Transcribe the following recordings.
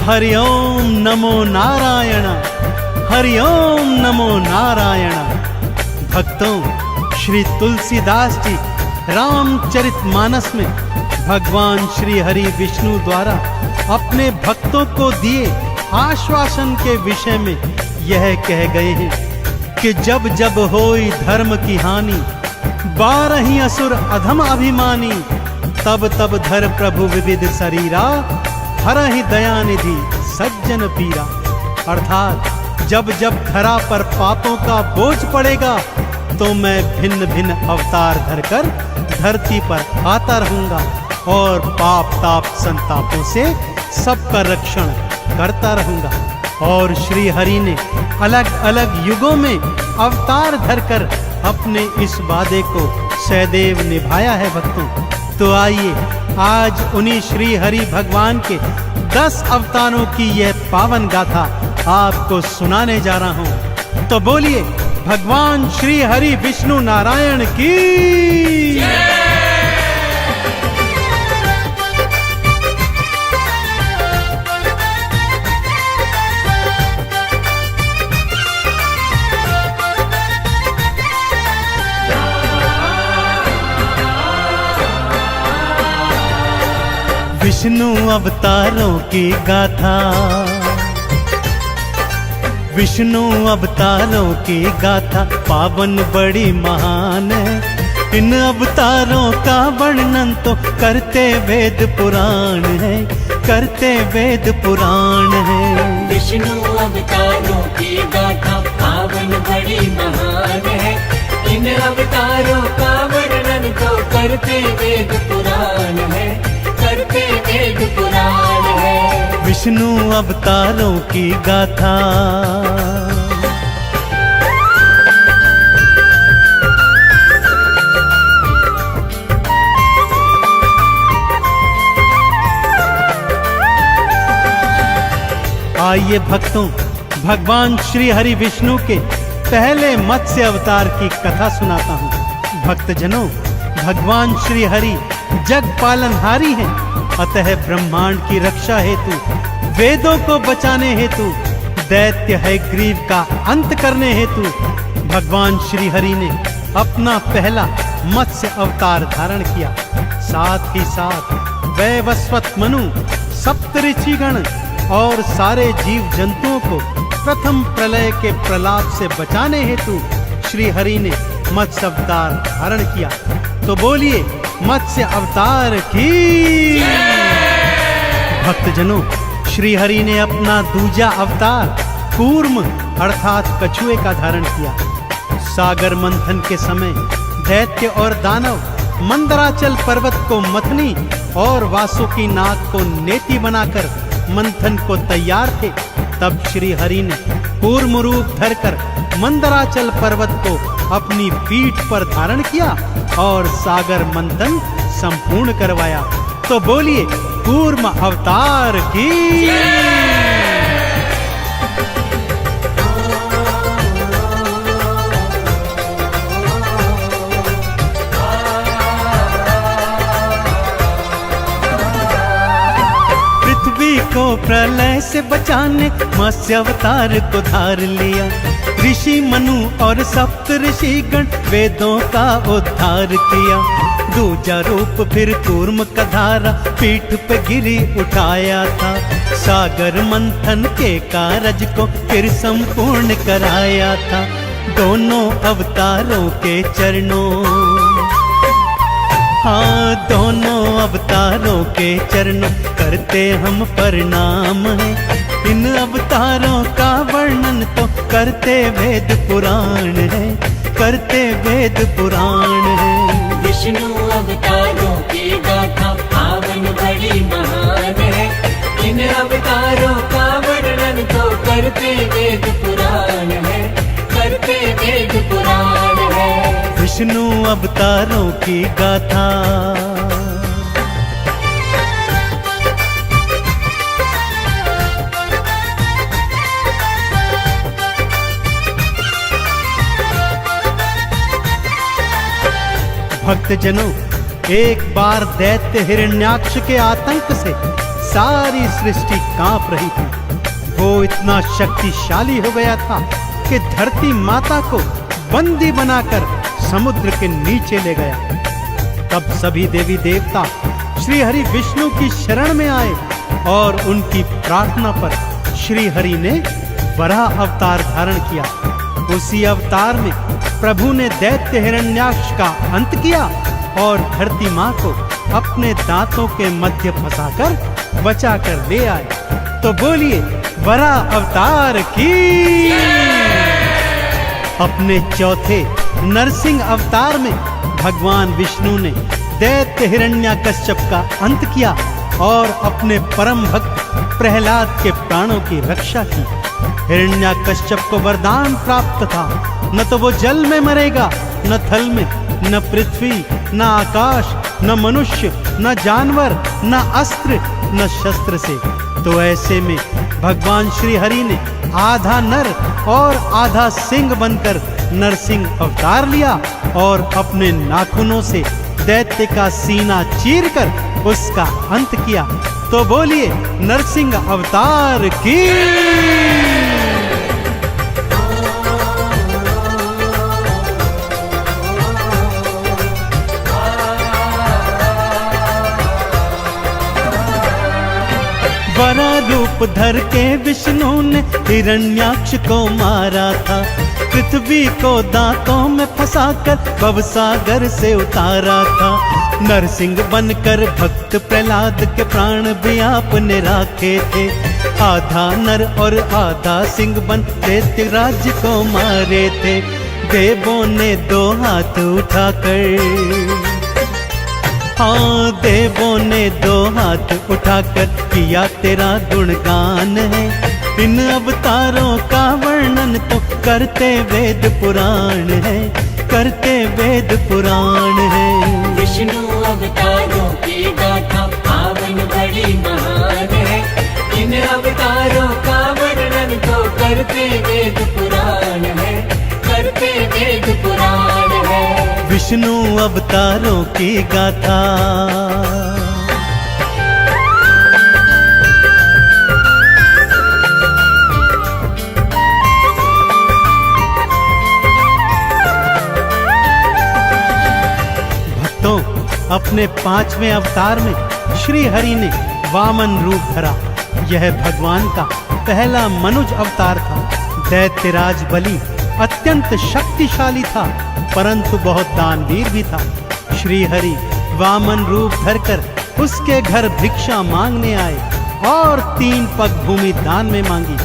हरि ओम नमो नारायण, हरि ओम नमो नारायण। भक्तों, श्री तुलसीदास जी रामचरितमानस में भगवान श्री हरि विष्णु द्वारा अपने भक्तों को दिए आश्वासन के विषय में यह कह गए हैं कि जब जब होई धर्म की हानि, बारही असुर अधम अभिमानी, तब तब धर प्रभु विविध शरीरा, हरहि दयानिधि सज्जन पीरा। अर्थात जब जब धरा पर पापों का बोझ पड़ेगा तो मैं भिन्न भिन्न अवतार धरकर धरती पर आता रहूंगा और पाप ताप संतापों से सबका रक्षण करता रहूंगा। और श्री हरि ने अलग अलग युगों में अवतार धरकर अपने इस वादे को सदैव निभाया है। भक्तों, तो आइए आज उन्हीं श्री हरि भगवान के 10 अवतारों की यह पावन गाथा आपको सुनाने जा रहा हूं। तो बोलिए भगवान श्री हरि विष्णु नारायण की। विष्णु अवतारों की गाथा, विष्णु अवतारों की गाथा पावन बड़ी महान है। इन अवतारों का वर्णन तो करते वेद पुराण है, करते वेद पुराण है। विष्णु अवतारों की गाथा पावन बड़ी महान है। इन अवतारों का वर्णन तो करते वेद पुराण है, करते वेद पुराण है। विष्णु अवतारों की गाथा। आइए भक्तों, भगवान श्री हरि विष्णु के पहले मत्स्य अवतार की कथा सुनाता हूँ। भक्तजनों, भगवान श्री हरि जग पालनहारी हैं, अतः ब्रह्मांड की रक्षा हेतु, वेदों को बचाने हेतु, दैत्य हयग्रीव का अंत करने हेतु भगवान श्री हरि ने अपना पहला मत्स्य अवतार धारण किया। साथ ही साथ वैवस्वत मनु, सप्तऋषिगण और सारे जीव जंतुओं को प्रथम प्रलय के प्रलाप से बचाने हेतु श्री हरि ने मत्स्य अवतार धारण किया। तो बोलिए मत्स्य अवतार की। भक्तजनों, श्री हरि ने अपना दूजा अवतार कूर्म अर्थात कछुए का धारण किया। सागर मंथन के समय दैत्य और दानव मंदराचल पर्वत को मथनी और वासुकी नाग को नेति बनाकर मंथन को तैयार थे। तब श्री हरि ने कूर्म रूप धरकर मंदराचल पर्वत को अपनी पीठ पर धारण किया और सागर मंथन संपूर्ण करवाया। तो बोलिए कूर्म अवतार की। पृथ्वी को प्रलय से बचाने मत्स्य अवतार को धार लिया। ऋषि मनु और सप्त ऋषिगण वेदों का उद्धार किया। दूजा रूप फिर कूर्म का धारा पीठ पे गिरी उठाया था। सागर मंथन के कारज को फिर संपूर्ण कराया था। दोनों अवतारों के चरणों, हाँ दोनों अवतारों के चरणों करते हम प्रणाम है। इन अवतारों का वर्णन तो करते वेद पुराण है, करते वेद पुराण है। विष्णु अवतारों की गाथा पावन बड़ी महान है। इन अवतारों का वर्णन तो करते वेद पुराण है, करते वेद पुराण है। विष्णु अवतारों की गाथा। भक्तजनों, एक बार दैत्य हिरण्याक्ष के आतंक से सारी सृष्टि कांप रही थी। वो इतना शक्तिशाली हो गया था कि धरती माता को बंदी बनाकर समुद्र के नीचे ले गया। तब सभी देवी देवता श्री हरि विष्णु की शरण में आए और उनकी प्रार्थना पर श्री हरि ने वराह अवतार धारण किया। उसी अवतार में प्रभु ने दैत्य हिरण्याक्ष का अंत किया और धरती माँ को अपने दांतों के मध्य फंसाकर बचाकर ले आए। तो बोलिए वराह अवतार की। अपने चौथे नरसिंह अवतार में भगवान विष्णु ने दैत्य हिरण्याकश्यप का अंत किया और अपने परम भक्त प्रहलाद के प्राणों की रक्षा की। हिरण्याकश्यप को वरदान प्राप्त था, न तो वो जल में मरेगा, न थल में, न पृथ्वी, न आकाश, न मनुष्य, न जानवर, न अस्त्र, न शस्त्र से। तो ऐसे में भगवान श्री हरि ने आधा नर और आधा सिंह बनकर नरसिंह अवतार लिया और अपने नाखूनों से दैत्य का सीना चीरकर उसका अंत किया। तो बोलिए नरसिंह अवतार की। वरा रूप धर के विष्णु ने हिरण्याक्ष को मारा था। पृथ्वी को दांतों में फंसाकर भवसागर से उतारा था। नरसिंह बनकर भक्त प्रहलाद के प्राण भी आपने राखे थे। आधा नर और आधा सिंह बन दैत्य राज्य को मारे थे। देवों ने दो हाथ उठाकर, हाँ देवों ने दो हाथ उठाकर किया तेरा गुणगान है। इन अवतारों का वर्णन तो करते वेद पुराण है, करते वेद पुराण है। विष्णु अवतारों की गाथा पावन बड़ी महान है। इन अवतारों का वर्णन तो करते वेद पुराण है, करते वेद पुराण है। विष्णु अवतारों की गाथा। भक्तों, अपने 5वें अवतार में श्री हरि ने वामन रूप धरा। यह भगवान का पहला मनुज अवतार था। दैत्यराज बलि अत्यंत शक्तिशाली था, परंतु बहुत दानवीर भी था। श्री हरि वामन रूप धरकर उसके घर भिक्षा मांगने आए और 3 पग भूमि दान में मांगी।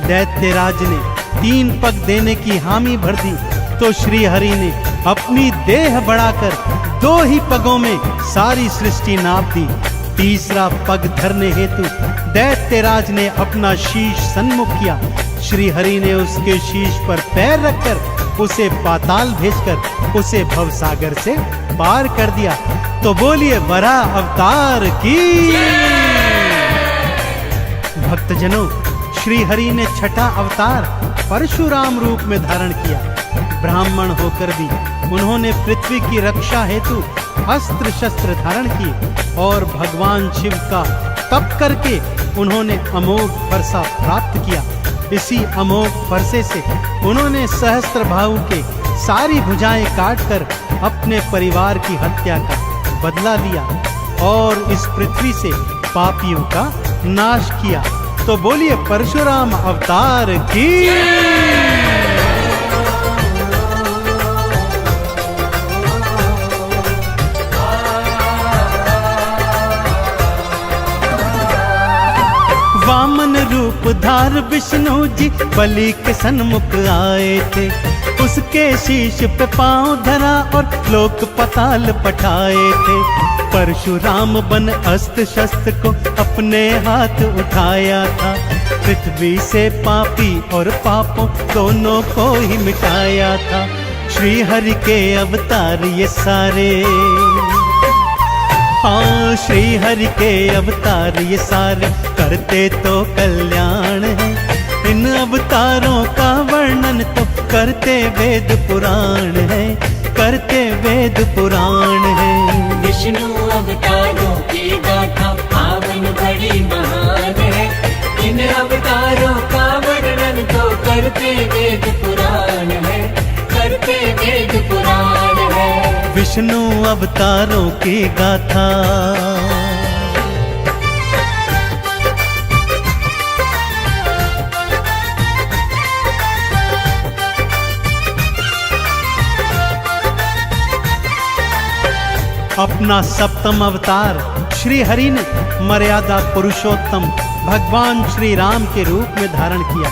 दैत्यराज ने 3 पग देने की हामी भर दी तो श्री हरि ने अपनी देह बढ़ाकर 2 ही पगों में सारी सृष्टि नाप दी। तीसरा पग धरने हेतु दैत्यराज ने अपना शीश सन्मुख किया। श्री हरि ने उसके शीश पर पैर रखकर उसे पाताल भेजकर उसे भवसागर से पार कर दिया। तो बोलिए वराह अवतार की। भक्तजनों, श्री हरि ने छठा अवतार परशुराम रूप में धारण किया। ब्राह्मण होकर भी उन्होंने पृथ्वी की रक्षा हेतु अस्त्र शस्त्र धारण किए और भगवान शिव का तप करके उन्होंने अमोघ फरसा प्राप्त किया। इसी अमोघ फरसे से उन्होंने सहस्त्रबाहु के सारी भुजाएं काटकर अपने परिवार की हत्या का बदला लिया और इस पृथ्वी से पापियों का नाश किया। तो बोलिए परशुराम अवतार की। वामन रूप धार विष्णु जी बलि के सन्मुख आए थे। उसके शीश पे पांव धरा और लोक पताल पठाए थे। परशुराम बन अस्त्र शस्त्र को अपने हाथ उठाया था। पृथ्वी से पापी और पापों दोनों को ही मिटाया था। श्री हरि के अवतार ये सारे, हाँ श्री हरि के अवतार ये सारे करते तो कल्याण है। इन अवतारों का वर्णन तो करते वेद पुराण है, करते वेद पुराण है। विष्णु अवतारों की गाथा पावन बड़ी महान है। इन अवतारों का वर्णन तो करते वेद पुराण है, करते वेद पुराण है। विष्णु अवतारों की गाथा, अपना सप्तम अवतार श्री हरि ने मर्यादा पुरुषोत्तम भगवान श्री राम के रूप में धारण किया।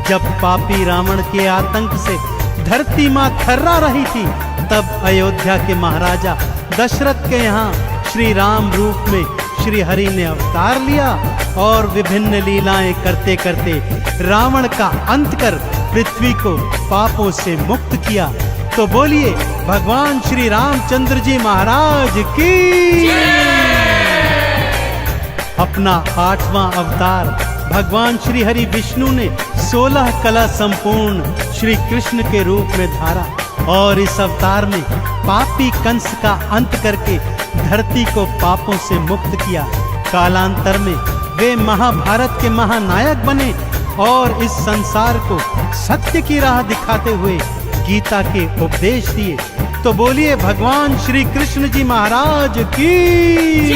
जब पापी रावण के आतंक से धरती मां थर्रा रही थी, तब अयोध्या के महाराजा दशरथ के यहाँ श्री राम रूप में श्री हरि ने अवतार लिया और विभिन्न लीलाएं करते करते रावण का अंत कर पृथ्वी को पापों से मुक्त किया। तो बोलिए भगवान श्री रामचंद्र जी महाराज की। अपना 8वां अवतार भगवान श्री हरि विष्णु ने 16 कला संपूर्ण श्री कृष्ण के रूप में धारा और इस अवतार में पापी कंस का अंत करके धरती को पापों से मुक्त किया। कालांतर में वे महाभारत के महानायक बने और इस संसार को सत्य की राह दिखाते हुए गीता के उपदेश दिए। तो बोलिए भगवान श्री कृष्ण जी महाराज की।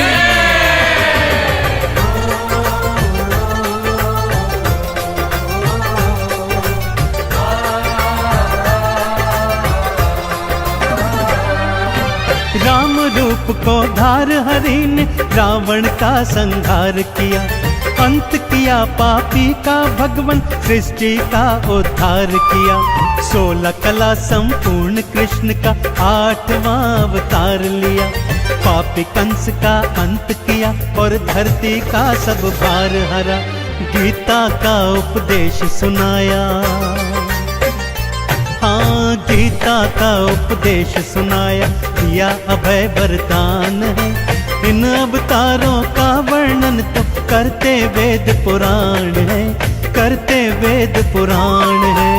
राम रूप को धार हरि ने रावण का संहार किया, अंत किया पापी का भगवान सृष्टि का उद्धार किया। 16 कला संपूर्ण कृष्ण का 8वां अवतार लिया, पापी कंस का अंत किया और धरती का सब भार हरा। गीता का उपदेश सुनाया, हाँ गीता का उपदेश सुनाया, दिया अभय वरदान है। इन अवतारों का वर्णन तो करते वेद पुराण है, करते वेद पुराण है।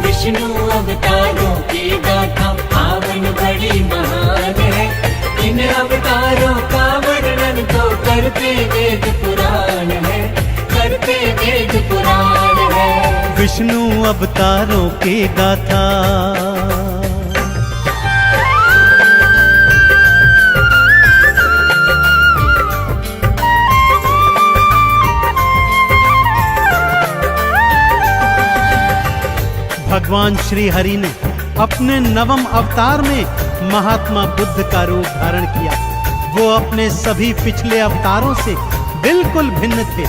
विष्णु अवतारों की गाथा पावन बड़ी महान है। इन अवतारों का वर्णन तो करते वेद पुराण है, करते वेद पुराण है। विष्णु अवतारों की गाथा, भगवान श्री हरि ने अपने 9वें अवतार में महात्मा बुद्ध का रूप धारण किया। वो अपने सभी पिछले अवतारों से बिल्कुल भिन्न थे।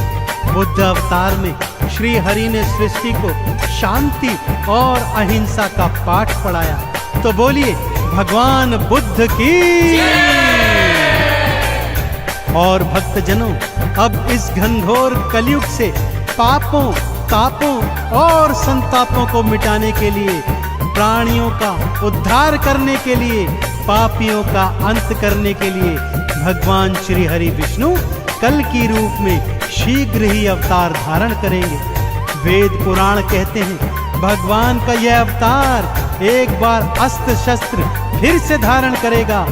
बुद्ध अवतार में श्री हरि ने सृष्टि को शांति और अहिंसा का पाठ पढ़ाया। तो बोलिए भगवान बुद्ध की। और भक्तजनों, अब इस घनघोर कलयुग से पापों तापों और संतापों को मिटाने के लिए, प्राणियों का उद्धार करने के लिए, पापियों का अंत करने के लिए भगवान श्री हरि विष्णु कल की रूप में शीघ्र ही अवतार धारण करेंगे। वेद पुराण कहते हैं भगवान का यह अवतार एक बार अस्त्र शस्त्र फिर से धारण करेगा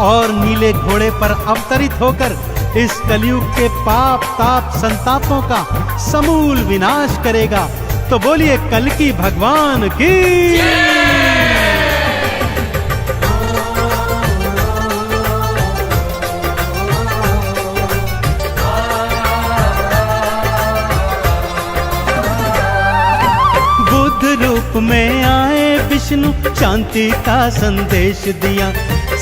और नीले घोड़े पर अवतरित होकर इस कलयुग के पाप ताप संतापों का समूल विनाश करेगा। तो बोलिए कल की भगवान की। बुद्ध रूप में आए विष्णु शांति का संदेश दिया।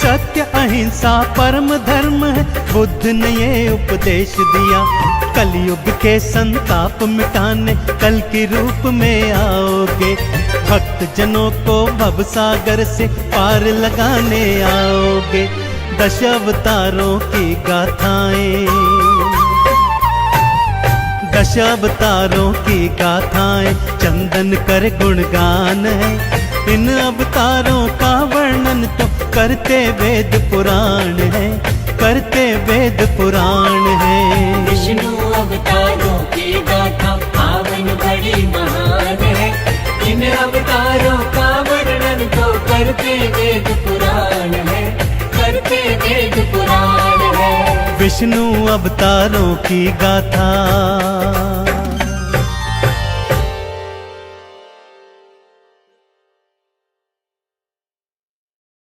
सत्य अहिंसा परम धर्म है, बुद्ध ने ये उपदेश दिया। कलयुग के संताप मिटाने कल के रूप में आओगे, भक्त जनों को भव सागर से पार लगाने आओगे। 10 अवतारों की गाथाएं, 10 अवतारों की गाथाएं चंदन कर गुणगान है। इन अवतारों का वर्णन तो करते वेद पुराण है, करते वेद पुराण है। विष्णु अवतारों की गाथा पावन बड़ी महान है। इन अवतारों का वर्णन तो करते वेद पुराण है, करते वेद पुराण है। विष्णु अवतारों की गाथा।